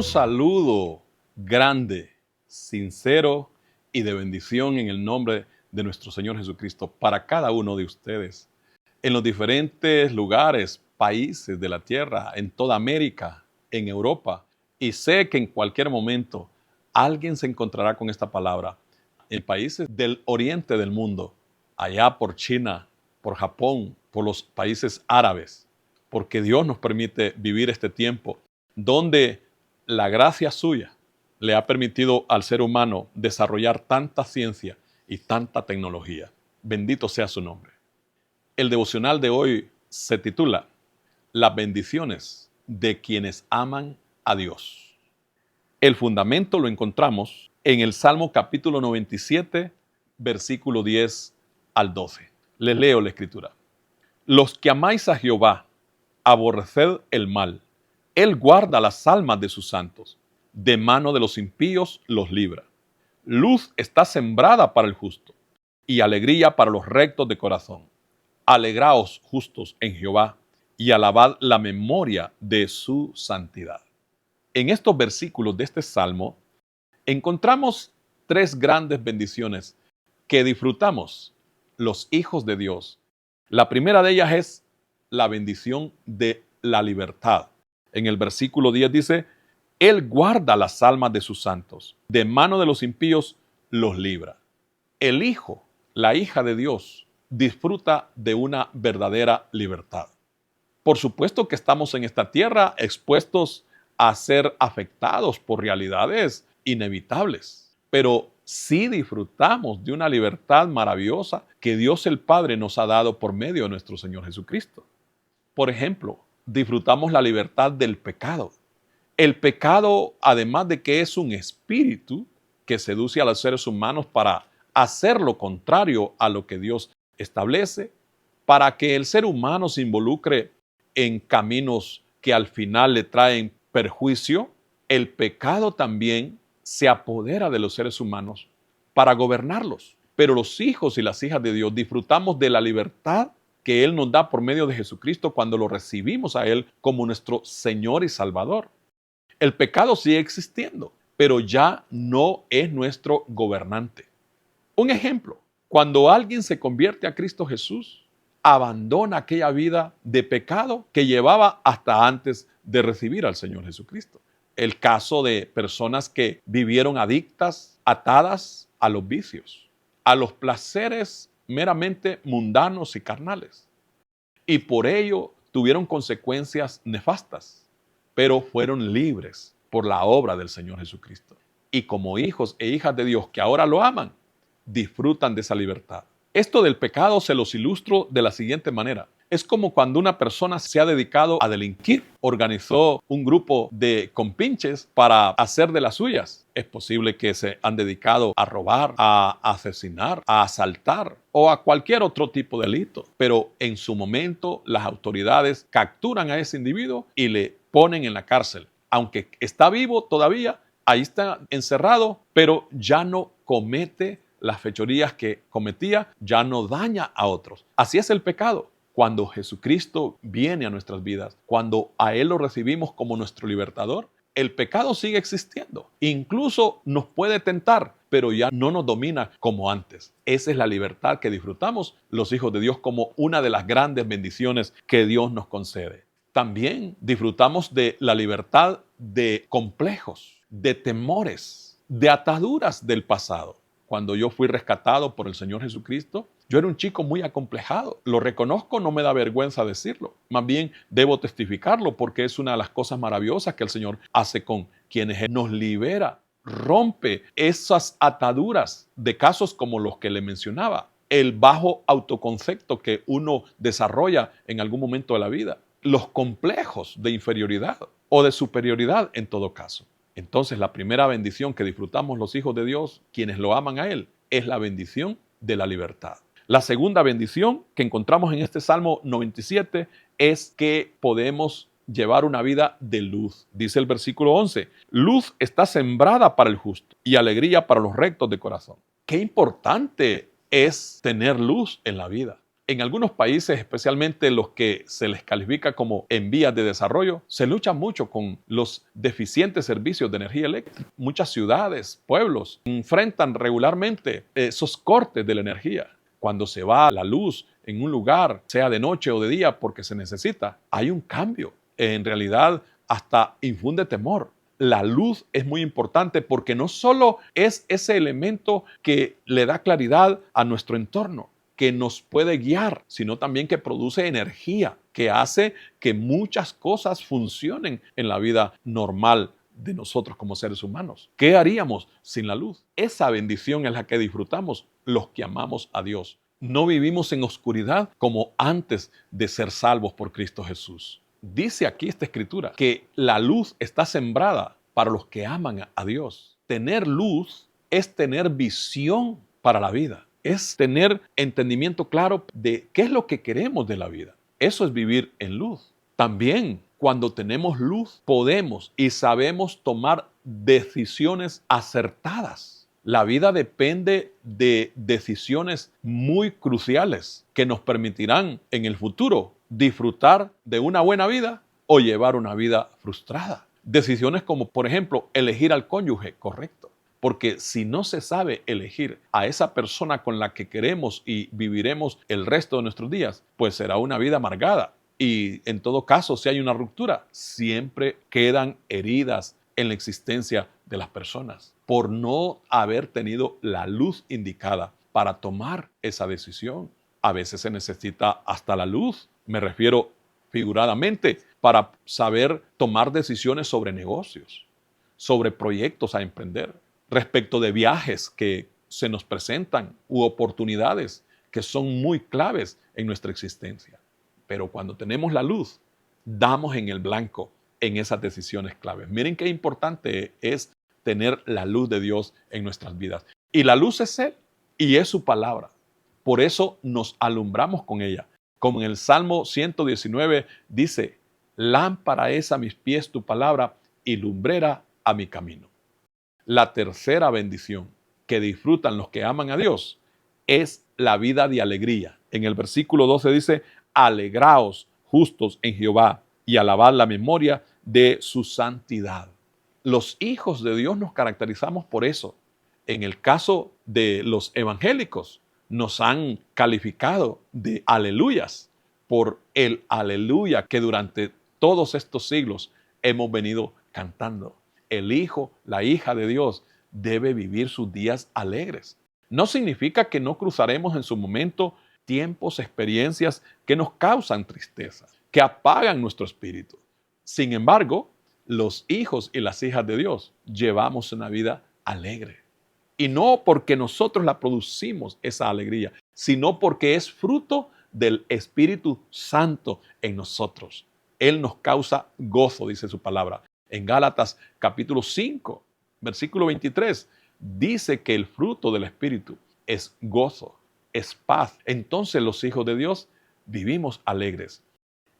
saludo grande, sincero y de bendición en el nombre de nuestro Señor Jesucristo para cada uno de ustedes en los diferentes lugares, países de la tierra, en toda América, en Europa. Y sé que en cualquier momento alguien se encontrará con esta palabra en países del oriente del mundo, allá por China, por Japón, por los países árabes, porque Dios nos permite vivir este tiempo donde la gracia suya le ha permitido al ser humano desarrollar tanta ciencia y tanta tecnología. Bendito sea su nombre. El devocional de hoy se titula Las bendiciones de quienes aman a Dios. El fundamento lo encontramos en el Salmo capítulo 97, versículo 10 al 12. Les leo la escritura. Los que amáis a Jehová, aborreced el mal. Él guarda las almas de sus santos. De mano de los impíos los libra. Luz está sembrada para el justo y alegría para los rectos de corazón. Alegraos, justos, en Jehová, y alabad la memoria de su santidad. En estos versículos de este salmo encontramos tres grandes bendiciones que disfrutamos los hijos de Dios. La primera de ellas es la bendición de la libertad. En el versículo 10 dice, Él guarda las almas de sus santos, de mano de los impíos los libra. El hijo, la hija de Dios, disfruta de una verdadera libertad. Por supuesto que estamos en esta tierra expuestos a ser afectados por realidades inevitables, pero sí disfrutamos de una libertad maravillosa que Dios el Padre nos ha dado por medio de nuestro Señor Jesucristo. Por ejemplo, disfrutamos la libertad del pecado. El pecado, además de que es un espíritu que seduce a los seres humanos para hacer lo contrario a lo que Dios establece, para que el ser humano se involucre en caminos que al final le traen perjuicio, el pecado también se apodera de los seres humanos para gobernarlos. Pero los hijos y las hijas de Dios disfrutamos de la libertad que Él nos da por medio de Jesucristo cuando lo recibimos a Él como nuestro Señor y Salvador. El pecado sigue existiendo, pero ya no es nuestro gobernante. Un ejemplo, cuando alguien se convierte a Cristo Jesús, abandona aquella vida de pecado que llevaba hasta antes de recibir al Señor Jesucristo. El caso de personas que vivieron adictas, atadas a los vicios, a los placeres meramente mundanos y carnales. Y por ello tuvieron consecuencias nefastas, pero fueron libres por la obra del Señor Jesucristo. Y como hijos e hijas de Dios que ahora lo aman, disfrutan de esa libertad. Esto del pecado se los ilustro de la siguiente manera. Es como cuando una persona se ha dedicado a delinquir, organizó un grupo de compinches para hacer de las suyas. Es posible que se han dedicado a robar, a asesinar, a asaltar o a cualquier otro tipo de delito. Pero en su momento las autoridades capturan a ese individuo y le ponen en la cárcel. Aunque está vivo todavía, ahí está encerrado, pero ya no comete las fechorías que cometía, ya no daña a otros. Así es el pecado. Cuando Jesucristo viene a nuestras vidas, cuando a Él lo recibimos como nuestro libertador, el pecado sigue existiendo. Incluso nos puede tentar, pero ya no nos domina como antes. Esa es la libertad que disfrutamos los hijos de Dios como una de las grandes bendiciones que Dios nos concede. También disfrutamos de la libertad de complejos, de temores, de ataduras del pasado. Cuando yo fui rescatado por el Señor Jesucristo, yo era un chico muy acomplejado. Lo reconozco, no me da vergüenza decirlo. Más bien, debo testificarlo porque es una de las cosas maravillosas que el Señor hace con quienes nos libera. Rompe esas ataduras de casos como los que le mencionaba. El bajo autoconcepto que uno desarrolla en algún momento de la vida. Los complejos de inferioridad o de superioridad en todo caso. Entonces, la primera bendición que disfrutamos los hijos de Dios, quienes lo aman a Él, es la bendición de la libertad. La segunda bendición que encontramos en este Salmo 97 es que podemos llevar una vida de luz. Dice el versículo 11, luz está sembrada para el justo y alegría para los rectos de corazón. Qué importante es tener luz en la vida. En algunos países, especialmente los que se les califica como en vías de desarrollo, se lucha mucho con los deficientes servicios de energía eléctrica. Muchas ciudades, pueblos, enfrentan regularmente esos cortes de la energía. Cuando se va la luz en un lugar, sea de noche o de día, porque se necesita, hay un cambio. En realidad, hasta infunde temor. La luz es muy importante porque no solo es ese elemento que le da claridad a nuestro entorno, que nos puede guiar, sino también que produce energía, que hace que muchas cosas funcionen en la vida normal de nosotros como seres humanos. ¿Qué haríamos sin la luz? Esa bendición es la que disfrutamos los que amamos a Dios. No vivimos en oscuridad como antes de ser salvos por Cristo Jesús. Dice aquí esta escritura que la luz está sembrada para los que aman a Dios. Tener luz es tener visión para la vida. Es tener entendimiento claro de qué es lo que queremos de la vida. Eso es vivir en luz. También, cuando tenemos luz, podemos y sabemos tomar decisiones acertadas. La vida depende de decisiones muy cruciales que nos permitirán en el futuro disfrutar de una buena vida o llevar una vida frustrada. Decisiones como, por ejemplo, elegir al cónyuge correcto. Porque si no se sabe elegir a esa persona con la que queremos y viviremos el resto de nuestros días, pues será una vida amargada. Y en todo caso, si hay una ruptura, siempre quedan heridas en la existencia de las personas por no haber tenido la luz indicada para tomar esa decisión. A veces se necesita hasta la luz, me refiero figuradamente, para saber tomar decisiones sobre negocios, sobre proyectos a emprender, respecto de viajes que se nos presentan u oportunidades que son muy claves en nuestra existencia. Pero cuando tenemos la luz, damos en el blanco en esas decisiones claves. Miren qué importante es tener la luz de Dios en nuestras vidas. Y la luz es Él y es su palabra. Por eso nos alumbramos con ella. Como en el Salmo 119 dice, lámpara es a mis pies tu palabra y lumbrera a mi camino. La tercera bendición que disfrutan los que aman a Dios es la vida de alegría. En el versículo 12 dice, alegraos justos en Jehová y alabad la memoria de su santidad. Los hijos de Dios nos caracterizamos por eso. En el caso de los evangélicos, nos han calificado de aleluyas por el aleluya que durante todos estos siglos hemos venido cantando. El hijo, la hija de Dios debe vivir sus días alegres. No significa que no cruzaremos en su momento tiempos, experiencias que nos causan tristeza, que apagan nuestro espíritu. Sin embargo, los hijos y las hijas de Dios llevamos una vida alegre. Y no porque nosotros la producimos esa alegría, sino porque es fruto del Espíritu Santo en nosotros. Él nos causa gozo, dice su palabra. En Gálatas capítulo 5, versículo 23, dice que el fruto del Espíritu es gozo, es paz. Entonces los hijos de Dios vivimos alegres.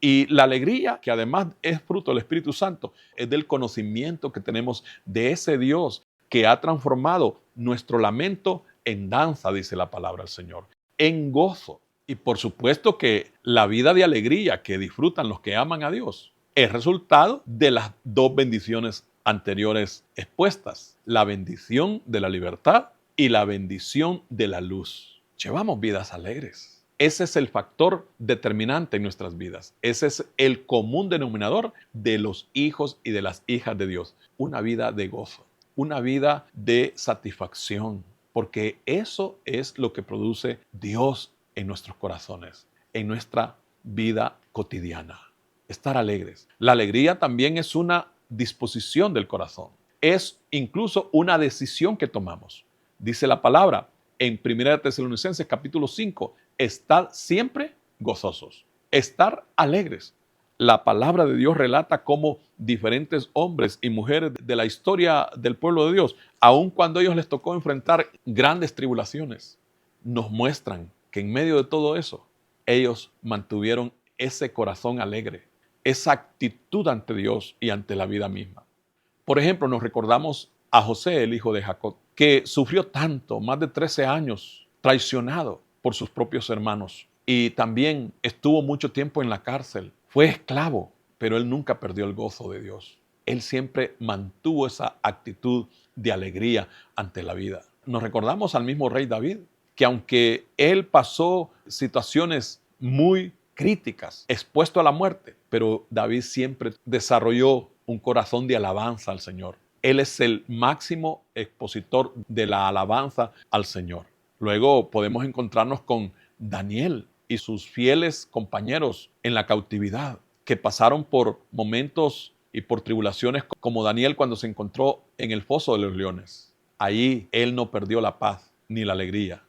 Y la alegría, que además es fruto del Espíritu Santo, es del conocimiento que tenemos de ese Dios que ha transformado nuestro lamento en danza, dice la palabra del Señor, en gozo. Y por supuesto que la vida de alegría que disfrutan los que aman a Dios es resultado de las dos bendiciones anteriores expuestas, la bendición de la libertad y la bendición de la luz. Llevamos vidas alegres. Ese es el factor determinante en nuestras vidas. Ese es el común denominador de los hijos y de las hijas de Dios. Una vida de gozo, una vida de satisfacción, porque eso es lo que produce Dios en nuestros corazones, en nuestra vida cotidiana. Estar alegres. La alegría también es una disposición del corazón. Es incluso una decisión que tomamos. Dice la palabra en 1 Tesalonicenses capítulo 5, estad siempre gozosos, estar alegres. La palabra de Dios relata cómo diferentes hombres y mujeres de la historia del pueblo de Dios, aun cuando a ellos les tocó enfrentar grandes tribulaciones, nos muestran que en medio de todo eso, ellos mantuvieron ese corazón alegre, esa actitud ante Dios y ante la vida misma. Por ejemplo, nos recordamos a José, el hijo de Jacob, que sufrió tanto, más de 13 años, traicionado por sus propios hermanos. y también estuvo mucho tiempo en la cárcel. Fue esclavo, pero él nunca perdió el gozo de Dios. Él siempre mantuvo esa actitud de alegría ante la vida. Nos recordamos al mismo rey David, que aunque él pasó situaciones muy críticas, expuesto a la muerte, pero David siempre desarrolló un corazón de alabanza al Señor. Él es el máximo expositor de la alabanza al Señor. Luego podemos encontrarnos con Daniel y sus fieles compañeros en la cautividad, que pasaron por momentos y por tribulaciones, como Daniel cuando se encontró en el foso de los leones. Allí él no perdió la paz ni la alegría.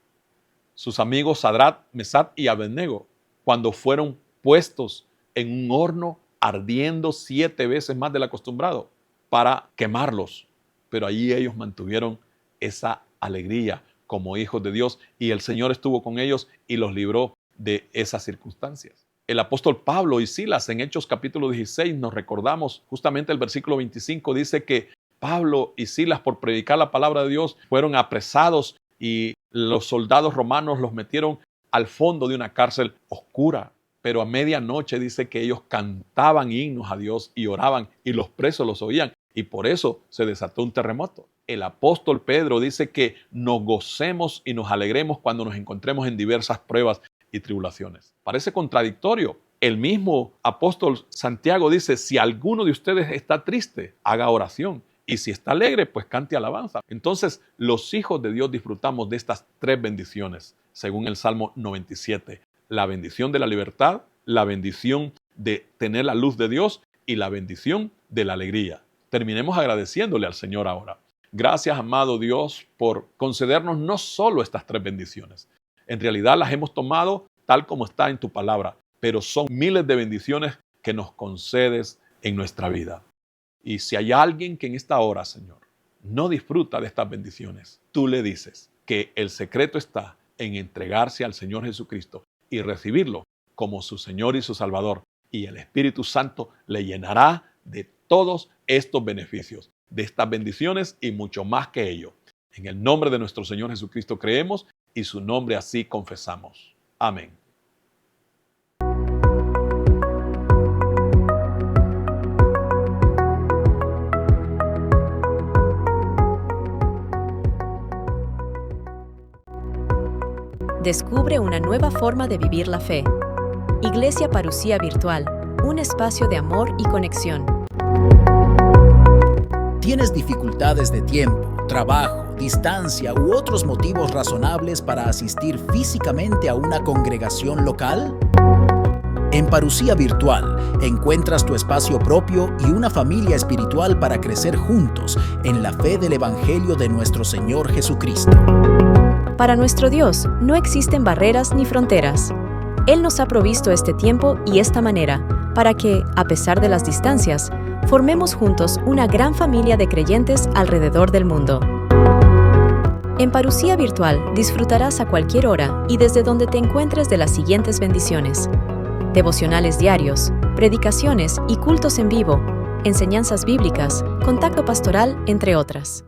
Sus amigos Sadrach, Mesach y Abednego, cuando fueron puestos en un horno ardiendo 7 veces más del acostumbrado para quemarlos, pero allí ellos mantuvieron esa alegría como hijos de Dios, y el Señor estuvo con ellos y los libró de esas circunstancias. El apóstol Pablo y Silas en Hechos capítulo 16 nos recordamos justamente el versículo 25, dice que Pablo y Silas, por predicar la palabra de Dios, fueron apresados y los soldados romanos los metieron al fondo de una cárcel oscura. Pero a medianoche dice que ellos cantaban himnos a Dios y oraban, y los presos los oían, y por eso se desató un terremoto. El apóstol Pedro dice que nos gocemos y nos alegremos cuando nos encontremos en diversas pruebas y tribulaciones. Parece contradictorio. El mismo apóstol Santiago dice, si alguno de ustedes está triste, haga oración. Y si está alegre, pues cante alabanza. Entonces, los hijos de Dios disfrutamos de estas 3 bendiciones, según el Salmo 97. La bendición de la libertad, la bendición de tener la luz de Dios y la bendición de la alegría. Terminemos agradeciéndole al Señor ahora. Gracias, amado Dios, por concedernos no solo estas 3 bendiciones. En realidad las hemos tomado tal como está en tu palabra, pero son miles de bendiciones que nos concedes en nuestra vida. Y si hay alguien que en esta hora, Señor, no disfruta de estas bendiciones, tú le dices que el secreto está en entregarse al Señor Jesucristo y recibirlo como su Señor y su Salvador. Y el Espíritu Santo le llenará de todos estos beneficios, de estas bendiciones y mucho más que ello. En el nombre de nuestro Señor Jesucristo creemos y su nombre así confesamos. Amén. Descubre una nueva forma de vivir la fe. Iglesia Parucía Virtual, un espacio de amor y conexión. ¿Tienes dificultades de tiempo, trabajo, distancia u otros motivos razonables para asistir físicamente a una congregación local? En Parucía Virtual encuentras tu espacio propio y una familia espiritual para crecer juntos en la fe del Evangelio de nuestro Señor Jesucristo. Para nuestro Dios no existen barreras ni fronteras. Él nos ha provisto este tiempo y esta manera para que, a pesar de las distancias, formemos juntos una gran familia de creyentes alrededor del mundo. En Parucía Virtual disfrutarás a cualquier hora y desde donde te encuentres de las siguientes bendiciones: devocionales diarios, predicaciones y cultos en vivo, enseñanzas bíblicas, contacto pastoral, entre otras.